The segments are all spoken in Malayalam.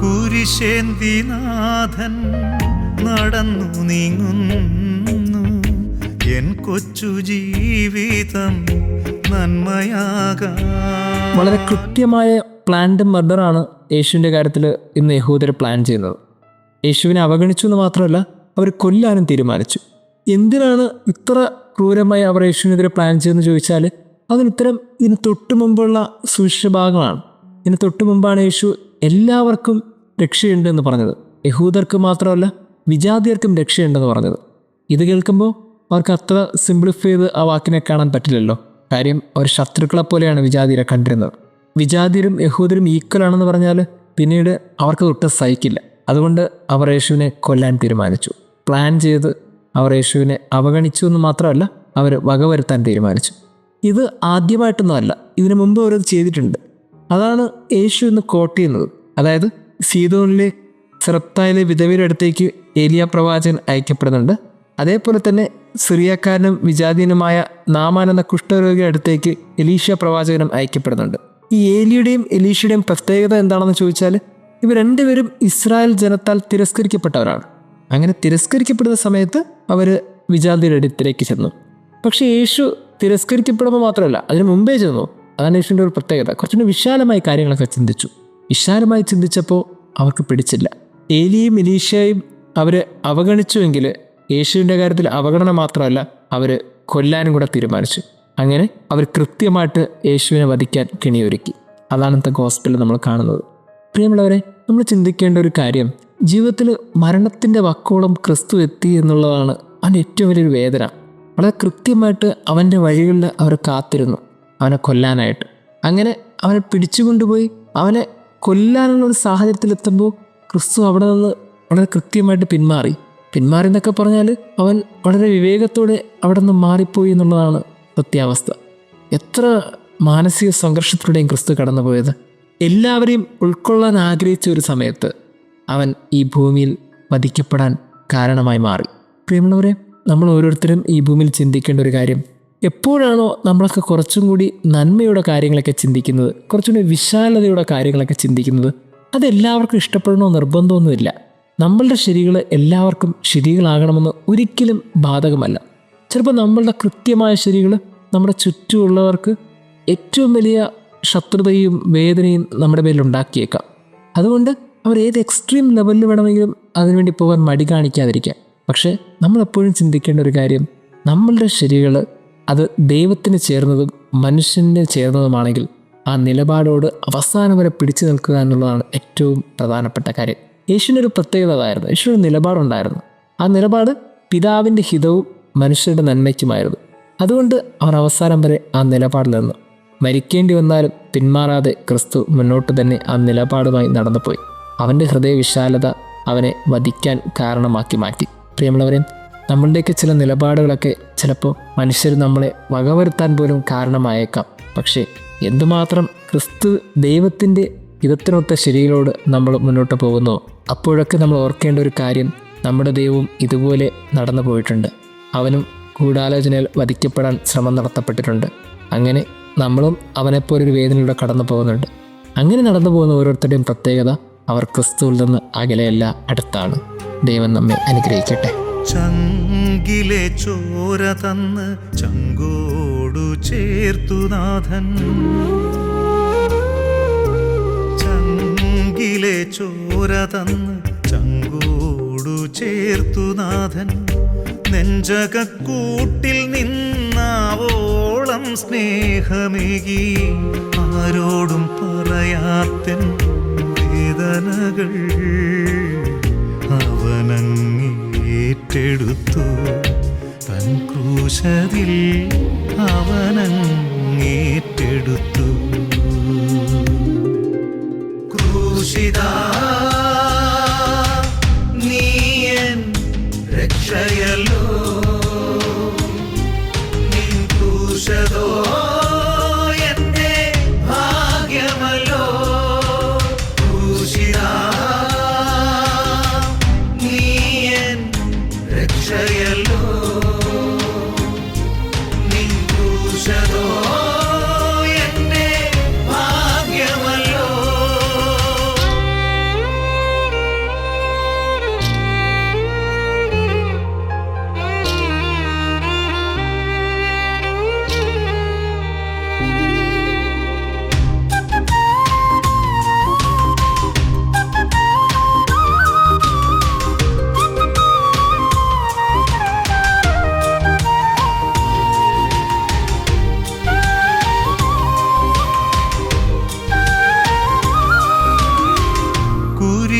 കുരിശേന്തിനാഥൻ നടന്നു നീങ്ങുന്നു എൻ കൊച്ചു ജീവിതം നന്മയാകാം. വളരെ കൃത്യമായ പ്ലാൻഡ് മർഡറാണ് യേശുവിൻ്റെ കാര്യത്തിൽ ഇന്ന് യഹൂദർ പ്ലാൻ ചെയ്യുന്നത്. യേശുവിനെ അവഗണിച്ചു എന്ന് മാത്രമല്ല, അവർ കൊല്ലാനും തീരുമാനിച്ചു. എന്തിനാണ് ഇത്ര ക്രൂരമായി അവർ യേശുവിനെതിരെ പ്ലാൻ ചെയ്തെന്ന് ചോദിച്ചാൽ അതിനുത്തരം ഇതിന് തൊട്ടു മുമ്പുള്ള സുവിശേഷ ഭാഗമാണ്. ഇതിന് തൊട്ടു മുമ്പാണ് യേശു എല്ലാവർക്കും രക്ഷയുണ്ട് എന്ന് പറഞ്ഞത്. യഹൂദർക്ക് മാത്രമല്ല വിജാതിയർക്കും രക്ഷയുണ്ടെന്ന് പറഞ്ഞത്. ഇത് കേൾക്കുമ്പോൾ അവർക്ക് അത്ര സിംപ്ലിഫൈ ചെയ്ത് ആ വാക്കിനെ കാണാൻ പറ്റില്ലല്ലോ. കാര്യം അവർ ശത്രുക്കളെ പോലെയാണ് വിജാതിയരെ കണ്ടിരുന്നത്. വിജാതിയരും യഹൂദരും ഈക്വലാണെന്ന് പറഞ്ഞാൽ പിന്നീട് അവർക്ക് ഒട്ടും സഹിക്കില്ല. അതുകൊണ്ട് അവർ യേശുവിനെ കൊല്ലാൻ തീരുമാനിച്ചു. പ്ലാൻ ചെയ്ത് അവർ യേശുവിനെ അവഗണിച്ചു എന്ന് മാത്രമല്ല, അവർ വകവരുത്താൻ തീരുമാനിച്ചു. ഇത് ആദ്യമായിട്ടൊന്നുമല്ല, ഇതിനു മുമ്പ് അവരത് ചെയ്തിട്ടുണ്ട്. അതാണ് യേശു ഇന്ന് കോട്ട് ചെയ്യുന്നത്. അതായത് സീദോനിലെ സെറപ്തായിലെ വിധവയുടെ അടുത്തേക്ക് ഏലിയ പ്രവാചകൻ അയക്കപ്പെടുന്നുണ്ട്. അതേപോലെ തന്നെ സിറിയക്കാരനും വിജാതീനുമായ നാമാൻ എന്ന കുഷ്ഠരോഗിയുടെ അടുത്തേക്ക് എലീശ പ്രവാചകനും അയക്കപ്പെടുന്നുണ്ട്. ഈ ഏലിയുടെയും എലീഷയുടെയും പ്രത്യേകത എന്താണെന്ന് ചോദിച്ചാൽ ഇവർ രണ്ടുപേരും ഇസ്രായേൽ ജനത്താൽ തിരസ്കരിക്കപ്പെട്ടവരാണ്. അങ്ങനെ തിരസ്കരിക്കപ്പെടുന്ന സമയത്ത് അവർ വിജാതിയുടെ അടുത്തേക്ക് ചെന്നു. പക്ഷേ യേശു തിരസ്കരിക്കപ്പെടുമ്പോൾ മാത്രമല്ല, അതിന് മുമ്പേ ചെന്നു. അതാണ് യേശുവിൻ്റെ ഒരു പ്രത്യേകത. കുറച്ചുകൂടി വിശാലമായി കാര്യങ്ങളൊക്കെ ചിന്തിച്ചു. വിശാലമായി ചിന്തിച്ചപ്പോൾ അവർക്ക് പിടിച്ചില്ല. ഏലിയും എലീശയും അവർ അവഗണിച്ചുവെങ്കിൽ യേശുവിൻ്റെ കാര്യത്തിൽ അവഗണന മാത്രമല്ല, അവർ കൊല്ലാനും കൂടെ തീരുമാനിച്ചു. അങ്ങനെ അവർ കൃത്യമായിട്ട് യേശുവിനെ വധിക്കാൻ കെണിയൊരുക്കി. അതാണ് ഇന്നത്തെ ഗോസ്പലിൽ നമ്മൾ കാണുന്നത്. പ്രിയമുള്ളവരെ, നമ്മൾ ചിന്തിക്കേണ്ട ഒരു കാര്യം, ജീവിതത്തിൽ മരണത്തിൻ്റെ വക്കോളം ക്രിസ്തു എത്തി എന്നുള്ളതാണ് അവൻ്റെ ഏറ്റവും വലിയൊരു വേദന. വളരെ കൃത്യമായിട്ട് അവൻ്റെ വഴികളിൽ അവർ കാത്തിരുന്നു അവനെ കൊല്ലാനായിട്ട്. അങ്ങനെ അവനെ പിടിച്ചുകൊണ്ടുപോയി അവനെ കൊല്ലാനുള്ളൊരു സാഹചര്യത്തിലെത്തുമ്പോൾ ക്രിസ്തു അവിടെ നിന്ന് വളരെ കൃത്യമായിട്ട് പിന്മാറി എന്നൊക്കെ പറഞ്ഞാൽ അവൻ വളരെ വിവേകത്തോടെ അവിടെ നിന്ന് മാറിപ്പോയി എന്നുള്ളതാണ് സത്യാവസ്ഥ. എത്ര മാനസിക സംഘർഷത്തിലൂടെയും ക്രിസ്തു കടന്നുപോയത്. എല്ലാവരെയും ഉൾക്കൊള്ളാൻ ആഗ്രഹിച്ച ഒരു സമയത്ത് അവൻ ഈ ഭൂമിയിൽ വധിക്കപ്പെടാൻ കാരണമായി മാറി. പ്രിയമുള്ളവരെ, നമ്മൾ ഓരോരുത്തരും ഈ ഭൂമിയിൽ ചിന്തിക്കേണ്ട ഒരു കാര്യം, എപ്പോഴാണോ നമ്മളൊക്കെ കുറച്ചും കൂടി നന്മയുടെ കാര്യങ്ങളൊക്കെ ചിന്തിക്കുന്നത്, കുറച്ചും കൂടി വിശാലതയുടെ കാര്യങ്ങളൊക്കെ ചിന്തിക്കുന്നത്, അതെല്ലാവർക്കും ഇഷ്ടപ്പെടണമെന്ന് നിർബന്ധമൊന്നുമില്ല. നമ്മളുടെ ശരികൾ എല്ലാവർക്കും ശരികളാകണമെന്ന് ഒരിക്കലും ബാധകമല്ല. ചിലപ്പോൾ നമ്മളുടെ കൃത്യമായ ശരികൾ നമ്മുടെ ചുറ്റുമുള്ളവർക്ക് ഏറ്റവും വലിയ ശത്രുതയും വേദനയും നമ്മുടെ പേരിൽ ഉണ്ടാക്കിയേക്കാം. അതുകൊണ്ട് അവർ ഏത് എക്സ്ട്രീം ലെവലിൽ വേണമെങ്കിലും അതിനുവേണ്ടി പോകാൻ മടി കാണിക്കാതിരിക്കാം. പക്ഷേ നമ്മളെപ്പോഴും ചിന്തിക്കേണ്ട ഒരു കാര്യം, നമ്മളുടെ ശരികൾ അത് ദൈവത്തിന് ചേർന്നതും മനുഷ്യന് ചേർന്നതുമാണെങ്കിൽ ആ നിലപാടോട് അവസാനം വരെ പിടിച്ചു നിൽക്കുക എന്നുള്ളതാണ് ഏറ്റവും പ്രധാനപ്പെട്ട കാര്യം. യേശുവിനൊരു പ്രത്യേകത ആയിരുന്നു. യേശുവിന് നിലപാടുണ്ടായിരുന്നു. ആ നിലപാട് പിതാവിൻ്റെ ഹിതവും മനുഷ്യരുടെ നന്മയ്ക്കുമായിരുന്നു. അതുകൊണ്ട് അവൻ അവസാനം വരെ ആ നിലപാടിൽ നിന്നു. മരിക്കേണ്ടി വന്നാലും പിന്മാറാതെ ക്രിസ്തു മുന്നോട്ട് തന്നെ ആ നിലപാടുമായി നടന്നുപോയി. അവൻ്റെ ഹൃദയവിശാലത അവനെ വധിക്കാൻ കാരണമാക്കി മാറ്റി. പ്രിയമുള്ളവരെ, നമ്മളുടെയൊക്കെ ചില നിലപാടുകളൊക്കെ ചിലപ്പോൾ മനുഷ്യർ നമ്മളെ വകവരുത്താൻ പോലും കാരണമായേക്കാം. പക്ഷേ എന്തുമാത്രം ക്രിസ്തു ദൈവത്തിൻ്റെ ഹിതത്തിനൊത്ത ശരികളോട് നമ്മൾ മുന്നോട്ട് പോകുന്നോ അപ്പോഴൊക്കെ നമ്മൾ ഓർക്കേണ്ട ഒരു കാര്യം, നമ്മുടെ ദൈവവും ഇതുപോലെ നടന്നു പോയിട്ടുണ്ട്. അവനും ഗൂഢാലോചനയിൽ വധിക്കപ്പെടാൻ ശ്രമം നടത്തപ്പെട്ടിട്ടുണ്ട്. അങ്ങനെ നമ്മളും അവനെപ്പോലൊരു വേദനയിലൂടെ കടന്നു പോകുന്നുണ്ട്. അങ്ങനെ നടന്നു പോകുന്ന ഓരോരുത്തരുടെയും പ്രത്യേകത, അവർ ക്രിസ്തുവിൽ നിന്ന് അകലെയല്ല, അടുത്താണ്. ദൈവം നമ്മെ അനുഗ്രഹിക്കട്ടെ. ചങ്കിലെ ചോര തന്ന് ചങ്കോടു ചേർത്തു നാഥൻ, ചങ്കിലെ ചോര തന്ന് ചങ്കോടു ചേർത്തു നാഥൻ, നെഞ്ചകക്കൂട്ടിൽ നിന്നാവോളം സ്നേഹമേകി, ആരോടും പറയാത്തൻ വേദനകൾ അവനങ്ങേറ്റെടുത്തു. തൻ ക്രൂശതിൽ അവനങ്ങേറ്റെടുത്തു. ക്രൂശിതാ നീയൻ രക്ഷയല്ലോ, നിൻ ക്രൂശതോ എന്റെ ഭാഗ്യമല്ലോ. ക്രൂശിതാ നീയൻ രക്ഷയല്ലോ,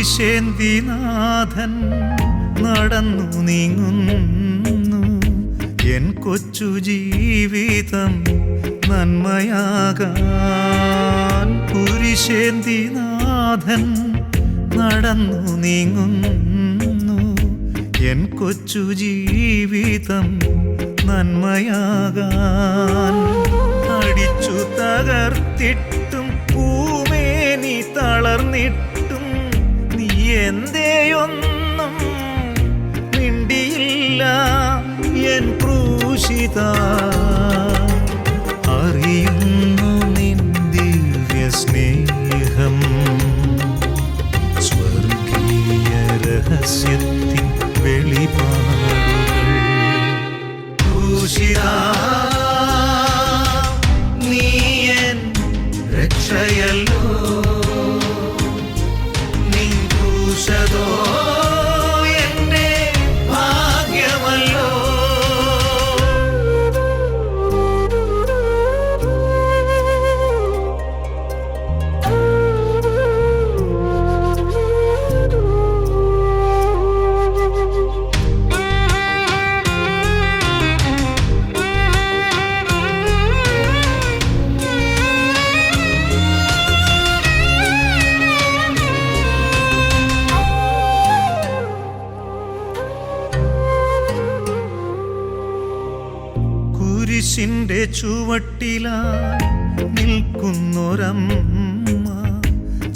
കുരിശേന്തിനാഥൻ നടന്നു നീങ്ങുന്നു എൻ കൊച്ചു ജീവിതം നന്മയാകാൻ. കുരിശേന്തിനാഥൻ നടന്നു നീങ്ങുന്നു എൻ കൊച്ചു ജീവിതം നന്മയാകാൻ. അടിച്ചു തകർത്തിട്ടും പൂമേനി തളർന്നിട്ടും നീ എന്തേയൊന്നും മിണ്ടിയില്ല എൻ ക്രൂശിത. അറിയുന്നു നിൻ ദിവ്യ സ്നേഹം, സ്വർഗീയ രഹസ്യത്തിൻ വെളിപാടുകൾ. ക്രൂശിത നീ എൻ രക്ഷയല്ലോ, നിൻ ക്രൂശതോ എന്റെ ഭാഗ്യമല്ലോ. കുരിശിന്റെ ചുവട്ടിലായി നിൽക്കുന്നൊരമ്മ,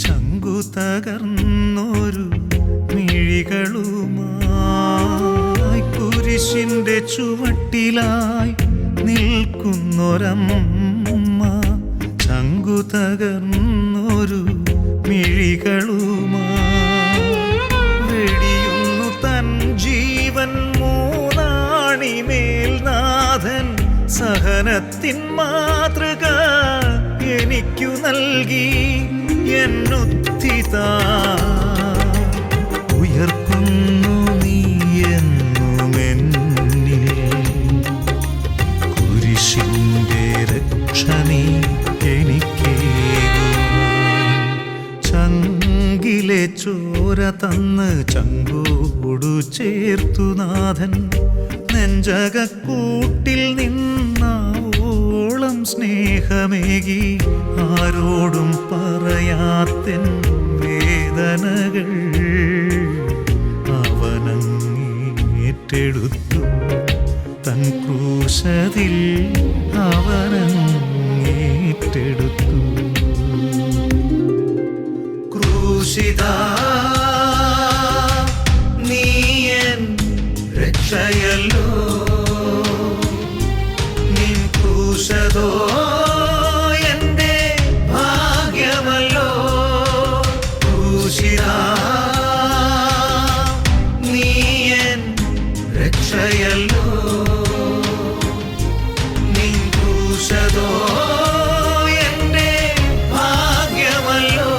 ചങ്കു തകർന്നൊരു മിഴികളുമായി. കുരിശിന്റെ ചുവട്ടിലായി നിൽക്കുന്നൊരമ്മ, ചങ്കു തകർന്നൊരു മിഴികളുമായി. വെടിയുന്നു തൻ ജീവൻ മൂന്നാണിമേൽ നാഥൻ, സഹനത്തിൻ മാതൃക എനിക്കു നൽകി എന്നുദ്ധിത. ഉയർക്കുന്നു നീ എന്നുമെന്നിൽ, കുരിശിന്റെ രക്ഷ നീ എനിക്കേകുവാൻ. ചങ്കിലെ ചോര തന്ന് ചങ്കോടു ചേർത്തു നാഥൻ, നെഞ്ചകക്കൂട്ടിൽ നിന്നോളം സ്നേഹമേകി. ആരോടും പറയാത്തൻ വേദനകൾ അവനങ്ങേറ്റെടുത്തു തൻ ക്രൂശതിൽ, അവനങ്ങേറ്റെടുത്തു. ക്രൂശിത നീ എൻ രക്ഷയല്ലോ, നിൻ ക്രൂശതോ എന്റെ ഭാഗ്യമല്ലോ. ക്രൂശിത നീ എൻ രക്ഷയല്ലോ, നിൻ ക്രൂശതോ എന്റെ ഭാഗ്യമല്ലോ.